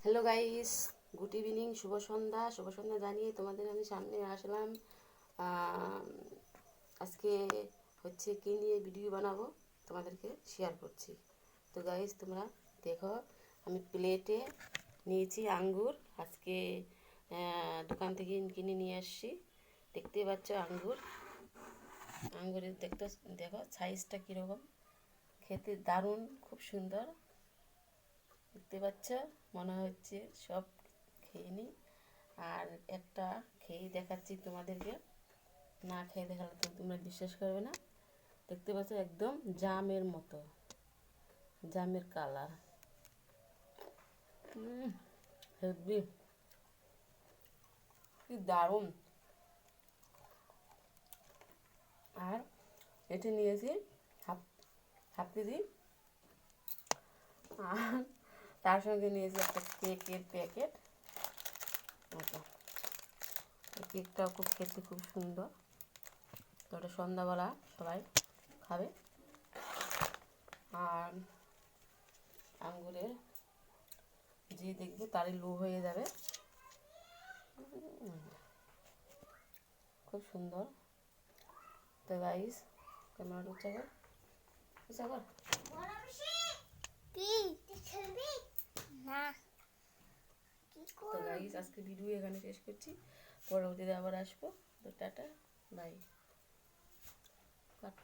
Hello guys, good evening, শুভ সন্ধ্যা জানিয়ে তোমাদের আমি সামনে আসলাম। আহ, আজকে হচ্ছে কী নিয়ে ভিডিও বানাবো তোমাদেরকে শেয়ার করছি। তো গাইস তোমরা দেখো, আমি প্লেটে নিয়েছি আঙ্গুর। আজকে দোকান থেকে কিনে নিয়ে আসছি। দেখতে পাচ্ছ আঙ্গুরের দেখো সাইজটা কীরকম, খেতে দারুণ, খুব সুন্দর দেখতে পাচ্ছ। মনে হচ্ছে সব খেয়ে নিই। আর একটা খেয়ে দেখাচ্ছি তোমাদেরকে, না খেয়ে দেখালে তো তোমরা বিশ্বাস করবে না। দেখতে পাচ্ছ একদম জামের মতো, জামের কালার, হেভি, কি দারুণ। আর এটি নিয়েছি হাফ হাফ কেজি। আর তার সঙ্গে নিয়েছি একটা কেকের প্যাকেট মতো। এই কেকটাও খুব খেতে খুব সুন্দর। তো ওটা সন্ধ্যাবেলা সবাই খাবে। আর আঙ্গুরের যে দেখবে তারই লো হয়ে যাবে, খুব সুন্দর। তো গাইস ক্যামেরাটা উঁচা কর। তো গাইস আজকে ভিডিও এখানে শেষ করছি, পরবর্তীতে আবার আসবো। তো টাটা, বাই, কাট।